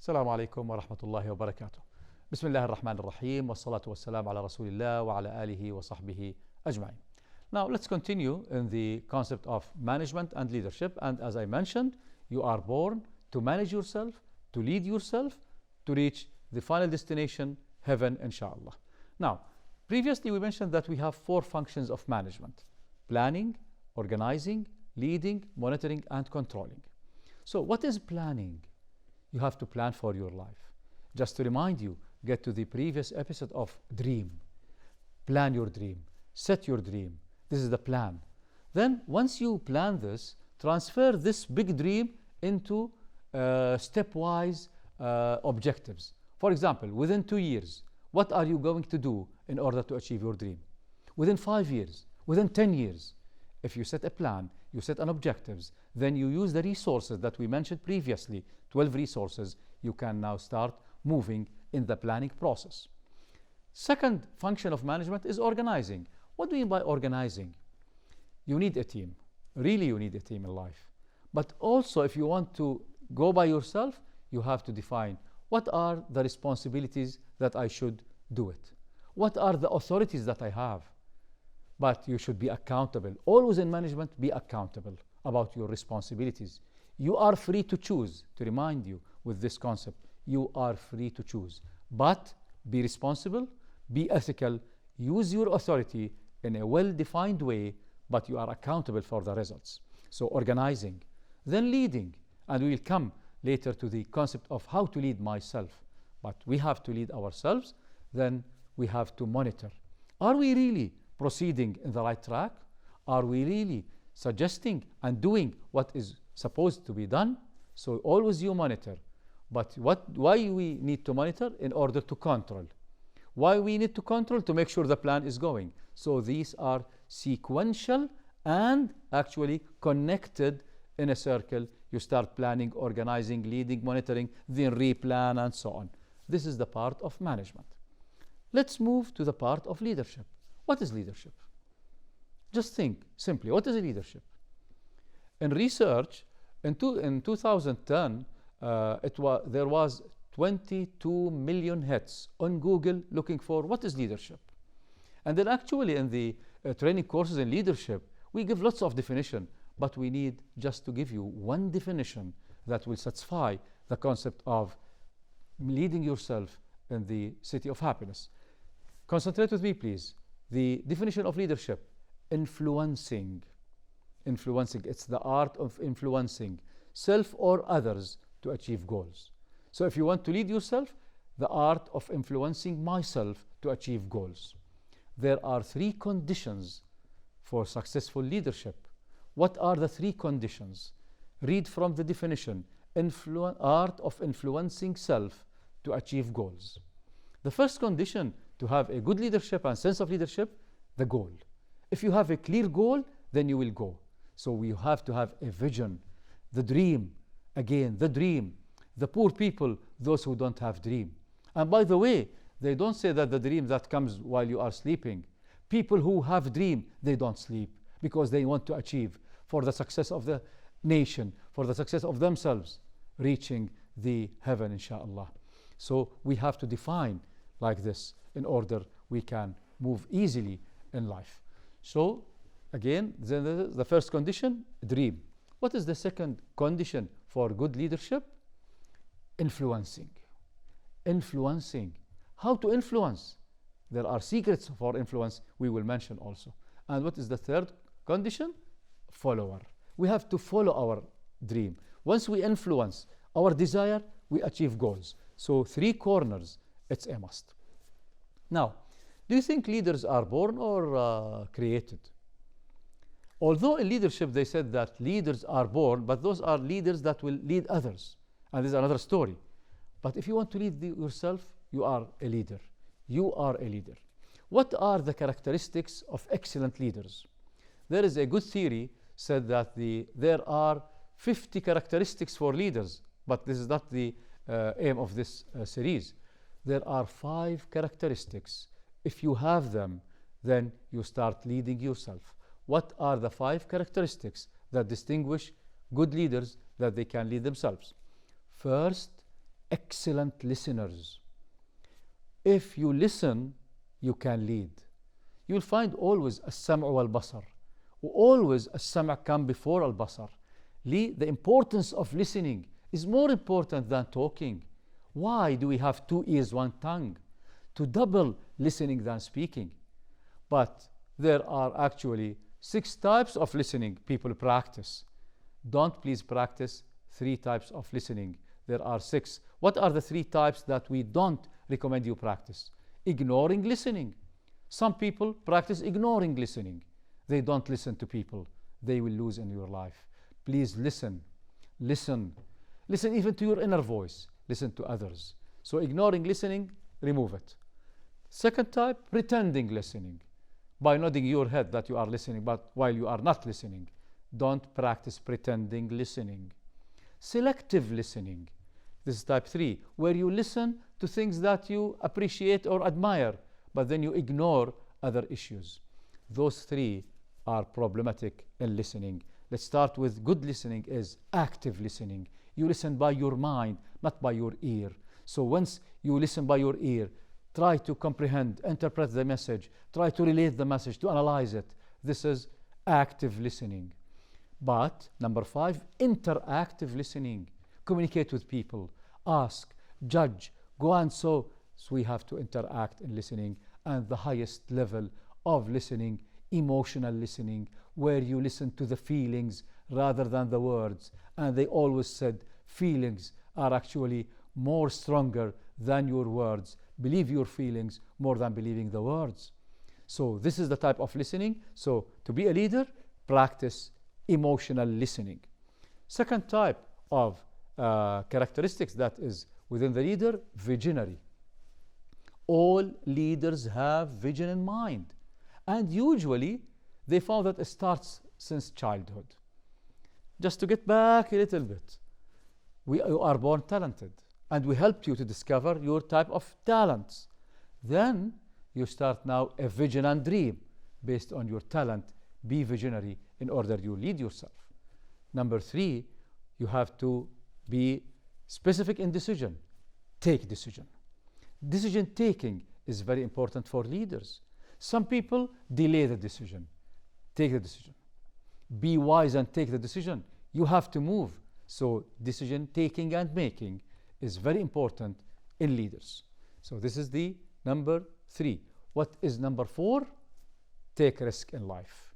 السلام عليكم ورحمة الله وبركاته. بسم الله الرحمن الرحيم والصلاة والسلام على رسول الله وعلى آله وصحبه أجمعين. Now let's continue in the concept of management and leadership. And as I mentioned, you are born to manage yourself, to lead yourself, to reach the final destination, heaven, inshallah. Now, previously we mentioned that we have 4 functions of management: planning, organizing, leading, monitoring, and controlling. So what is planning? You have to plan for your life. Just to remind you, get to the previous episode of dream. Plan your dream. Set your dream. This is the plan. Then once you plan this, transfer this big dream into stepwise objectives. For example, within 2 years, what are you going to do in order to achieve your dream? Within 5 years, within 10 years. If you set a plan, you set an objectives, then you use the resources that we mentioned previously, 12 resources, you can now start moving in the planning process. Second function of management is organizing. What do you mean by organizing? You need a team. Really, you need a team in life. But also, if you want to go by yourself, you have to define what are the responsibilities that I should do it. What are the authorities that I have? But you should be accountable. Always in management, be accountable about your responsibilities. You are free to choose, to remind you with this concept. You are free to choose. But be responsible, be ethical, use your authority in a well-defined way, but you are accountable for the results. So organizing, then leading. And we will come later to the concept of how to lead myself. But we have to lead ourselves, then we have to monitor. Are we really proceeding in the right track? Are we really suggesting and doing what is supposed to be done? So always you monitor. But why we need to monitor? In order to control. Why we need to control? To make sure the plan is going. So these are sequential and actually connected in a circle. You start planning, organizing, leading, monitoring, then replan, and so on. This is the part of management. Let's move to the part of leadership. What is leadership? Just think simply, what is leadership? In research, in 2010, there was 22 million hits on Google looking for what is leadership. And then actually in the training courses in leadership, we give lots of definition, but we need just to give you one definition that will satisfy the concept of leading yourself in the city of happiness. Concentrate with me, please. The definition of leadership: influencing. Influencing, it's the art of influencing self or others to achieve goals. So if you want to lead yourself, the art of influencing myself to achieve goals. There are 3 conditions for successful leadership. What are the 3 conditions? Read from the definition: art of influencing self to achieve goals. The first condition to have a good leadership and sense of leadership, the goal. If you have a clear goal, then you will go. So we have to have a vision, the dream. Again, the dream. The poor people, those who don't have dream. And by the way, they don't say that the dream that comes while you are sleeping. People who have dream, they don't sleep because they want to achieve for the success of the nation, for the success of themselves, reaching the heaven, inshallah. So we have to define like this in order we can move easily in life. So again, the first condition, dream. What is the second condition for good leadership? Influencing. Influencing. How to influence? There are secrets for influence we will mention also. And what is the third condition? Follower. We have to follow our dream. Once we influence our desire, we achieve goals. So 3 corners, it's a must. Now, do you think leaders are born or created? Although in leadership they said that leaders are born, but those are leaders that will lead others. And this is another story. But if you want to lead yourself, you are a leader. You are a leader. What are the characteristics of excellent leaders? There is a good theory said that there are 50 characteristics for leaders, but this is not the aim of this series. There are 5 characteristics. If you have them, then you start leading yourself. What are the 5 characteristics that distinguish good leaders that they can lead themselves? First, excellent listeners. If you listen, you can lead. You'll find always السمع والبصر. Always السمع come before البصر. The importance of listening is more important than talking. Why do we have 2 ears, 1 tongue? To double listening than speaking. But there are actually 6 types of listening people practice. Don't please practice 3 types of listening. There are 6. What are the 3 types that we don't recommend you practice? Ignoring listening. Some people practice ignoring listening. They don't listen to people. They will lose in your life. Please listen. Listen. Listen even to your inner voice. Listen to others. So ignoring listening, remove it. Second type, pretending listening. By nodding your head that you are listening, but while you are not listening. Don't practice pretending listening. Selective listening. This is type 3, where you listen to things that you appreciate or admire, but then you ignore other issues. Those 3 are problematic in listening. Let's start with good listening is active listening. You listen by your mind, not by your ear. So once you listen by your ear, try to comprehend, interpret the message, try to relate the message, to analyze it. This is active listening. But number 5, interactive listening. Communicate with people, ask, judge, go on. So we have to interact in listening. And the highest level of listening, emotional listening, where you listen to the feelings rather than the words. And they always said feelings are actually more stronger than your words. Believe your feelings more than believing the words. So this is the type of listening. So to be a leader, practice emotional listening. Second type of characteristics that is within the leader, visionary. All leaders have vision in mind. And usually they found that it starts since childhood. Just to get back a little bit, you are born talented, and we helped you to discover your type of talents. Then you start now a vision and dream based on your talent. Be visionary in order you lead yourself. Number 3, you have to be specific in decision. Take decision. Decision taking is very important for leaders. Some people delay the decision. Take the decision. Be wise and take the decision. You have to move. So decision taking and making is very important in leaders. So this is the number 3. What is number 4? Take risk in life.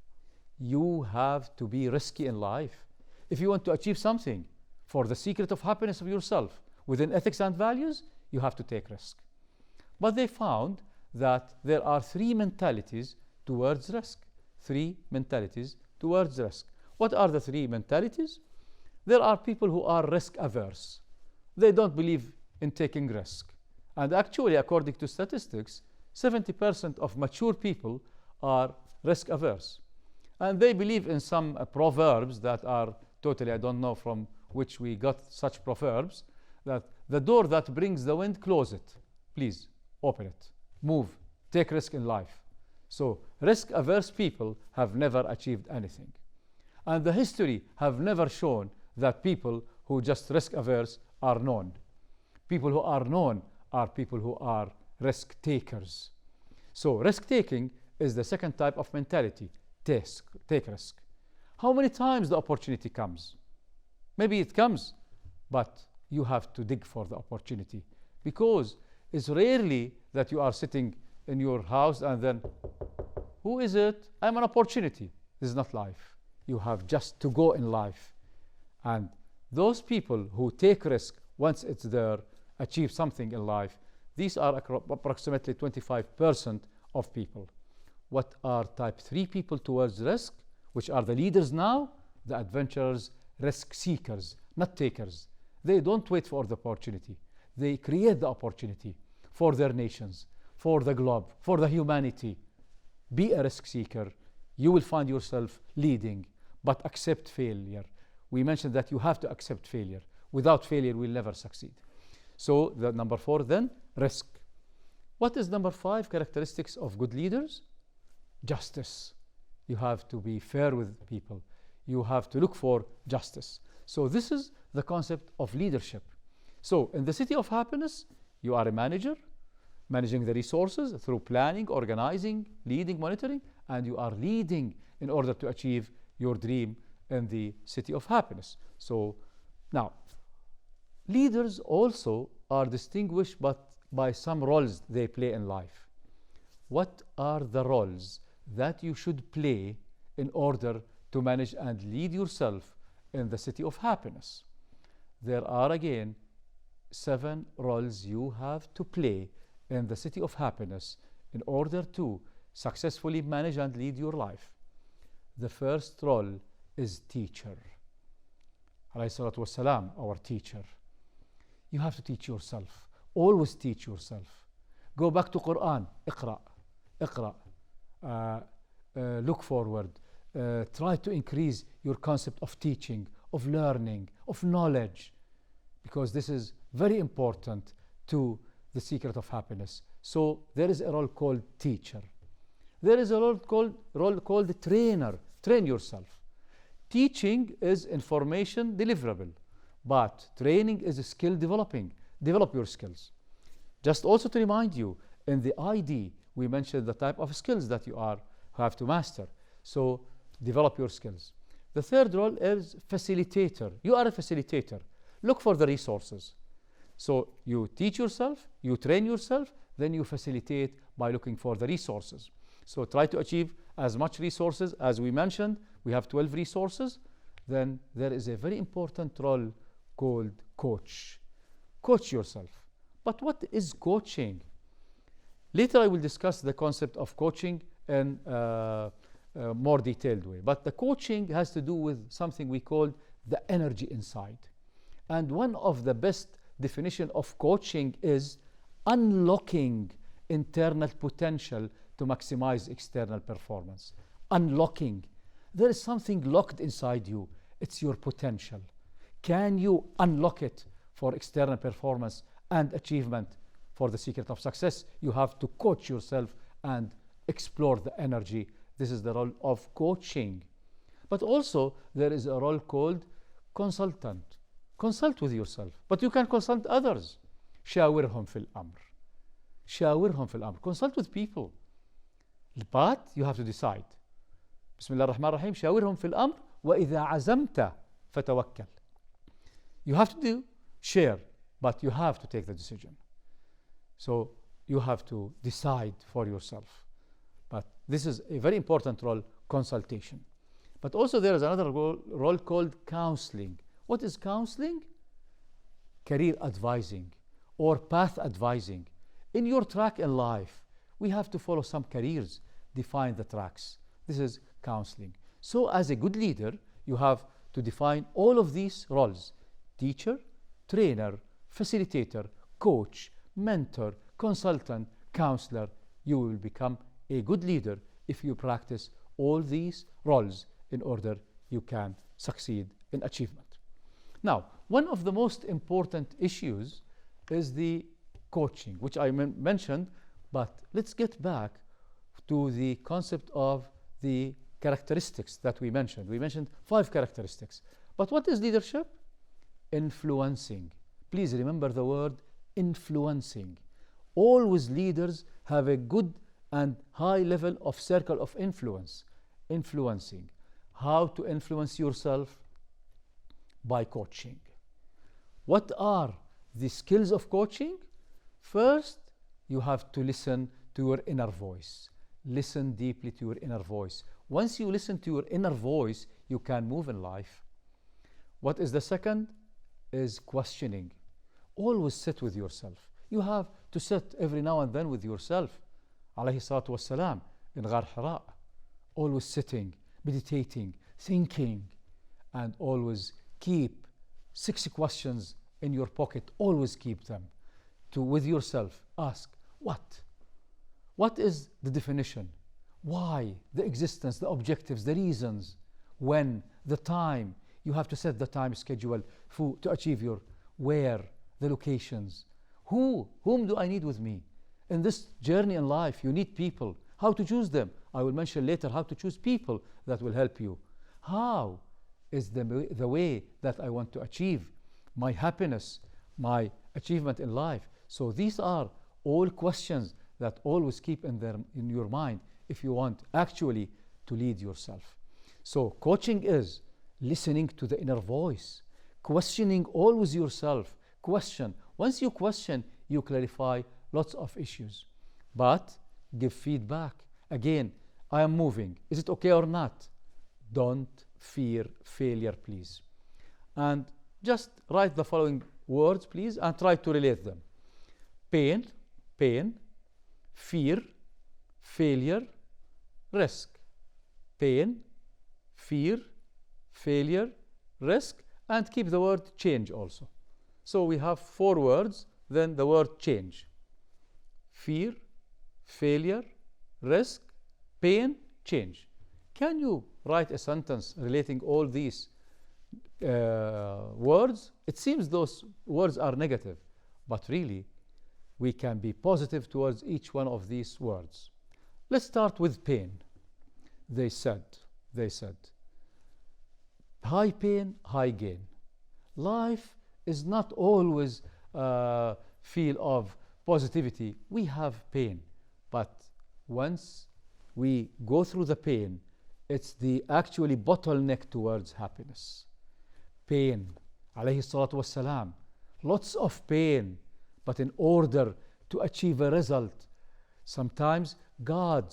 You have to be risky in life. If you want to achieve something for the secret of happiness of yourself within ethics and values, you have to take risk. But they found that there are 3 mentalities towards risk. 3 mentalities towards risk. What are the 3 mentalities? There are people who are risk averse. They don't believe in taking risk. And actually, according to statistics, 70% of mature people are risk averse. And they believe in some proverbs that are totally, I don't know from which we got such proverbs, that the door that brings the wind, close it. Please, open it. Move. Take risk in life. So risk averse people have never achieved anything. And the history have never shown that people who just risk averse are known. People who are known are people who are risk takers. So risk taking is the second type of mentality. Take risk. How many times the opportunity comes? Maybe it comes, but you have to dig for the opportunity, because it's rarely that you are sitting in your house and then, who is it? I'm an opportunity. This is not life. You have just to go in life. And those people who take risk, once it's there, achieve something in life, these are approximately 25% of people. What are type 3 people towards risk, which are the leaders now? The adventurers, risk seekers, not takers. They don't wait for the opportunity. They create the opportunity for their nations, for the globe, for the humanity. Be a risk seeker. You will find yourself leading, but accept failure. We mentioned that you have to accept failure. Without failure, we'll never succeed. So the number 4 then, risk. What is number 5 characteristics of good leaders? Justice. You have to be fair with people. You have to look for justice. So this is the concept of leadership. So in the city of happiness, you are a manager, managing the resources through planning, organizing, leading, monitoring, and you are leading in order to achieve your dream in the city of happiness. So now, leaders also are distinguished by some roles they play in life. What are the roles that you should play in order to manage and lead yourself in the city of happiness? There are again 7 roles you have to play in the city of happiness in order to successfully manage and lead your life. The first role is teacher. Alayhi salatu wassalam, our teacher. You have to teach yourself. Always teach yourself. Go back to Quran. اقرأ. Look forward. Try to increase your concept of teaching, of learning, of knowledge, because this is very important to the secret of happiness. So there is a role called teacher. There is a role called trainer. Train yourself. Teaching is information deliverable, but training is skill developing. Develop your skills. Just also to remind you, in the ID, we mentioned the type of skills that you have to master. So develop your skills. The third role is facilitator. You are a facilitator. Look for the resources. So you teach yourself, you train yourself, then you facilitate by looking for the resources. So try to achieve as much resources as we mentioned. We have 12 resources. Then there is a very important role called coach. Coach yourself. But what is coaching? Later I will discuss the concept of coaching in a more detailed way. But the coaching has to do with something we call the energy inside. And one of the best definition of coaching is unlocking internal potential to maximize external performance. Unlocking. There is something locked inside you. It's your potential. Can you unlock it for external performance and achievement? For the secret of success, you have to coach yourself and explore the energy. This is the role of coaching. But also, there is a role called consultant. Consult with yourself, but you can consult others. شاورهم في الأمر. شاورهم في الأمر. Consult with people. But you have to decide. بسم الله الرحمن الرحيم. شاورهم في الأمر وإذا عزمت فتوكل. You have to share, but you have to take the decision. So you have to decide for yourself. But this is a very important role, consultation. But also there is another role called counseling. What is counseling? Career advising or path advising. In your track in life, we have to follow some careers, define the tracks. This is counseling. So as a good leader, you have to define all of these roles: teacher, trainer, facilitator, coach, mentor, consultant, counselor. You will become a good leader if you practice all these roles in order you can succeed in achievement. Now, one of the most important issues is the coaching, which I mentioned, but let's get back to the concept of the characteristics that we mentioned. We mentioned 5 characteristics. But what is leadership? Influencing. Please remember the word influencing. Always leaders have a good and high level of circle of influence. Influencing. How to influence yourself? By coaching. What are the skills of coaching? First, you have to listen to your inner voice. Listen deeply to your inner voice. Once you listen to your inner voice, you can move in life. What is the second? Is questioning. Always sit with yourself. You have to sit every now and then with yourself. Alayhi salatu wassalam in Ghar Hira. Always sitting, meditating, thinking, and always keep 6 questions in your pocket. Always keep them. With yourself, ask, what? What is the definition? Why? The existence, the objectives, the reasons. When? The time. You have to set the time schedule to achieve your where, the locations. Whom do I need with me? In this journey in life, you need people. How to choose them? I will mention later how to choose people that will help you. How is the way that I want to achieve my happiness? my achievement in life? So these are all questions that always keep in your mind if you want actually to lead yourself. So coaching is listening to the inner voice, questioning always yourself. Question. Once you question, you clarify lots of issues. But give feedback. Again, I am moving. Is it okay or not? Don't fear failure, please. And just write the following words, please, and try to relate them. Pain, fear, failure, risk. Pain, fear, failure, risk, and keep the word change also. So we have 4 words, then the word change. Fear, failure, risk, pain, change. Can you write a sentence relating all these words? It seems those words are negative, but really we can be positive towards each one of these words. Let's start with pain. They said, high pain, high gain. Life is not always feel of positivity. We have pain, but once we go through the pain, it's the actually bottleneck towards happiness. Pain, alayhi salatu wassalam, lots of pain, but in order to achieve a result, sometimes our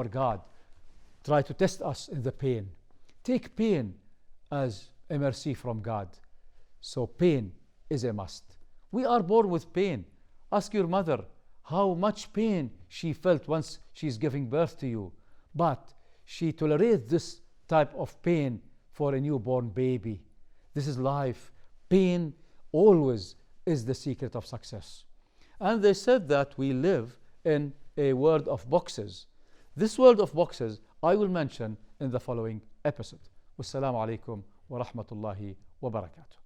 God, try to test us in the pain. Take pain as a mercy from God. So pain is a must. We are born with pain. Ask your mother how much pain she felt once she's giving birth to you. But she tolerates this type of pain for a newborn baby. This is life. Pain always is the secret of success. And they said that we live in a world of boxes. This world of boxes I will mention in the following episode. Wassalamu alaikum wa rahmatullahi wa barakatuh.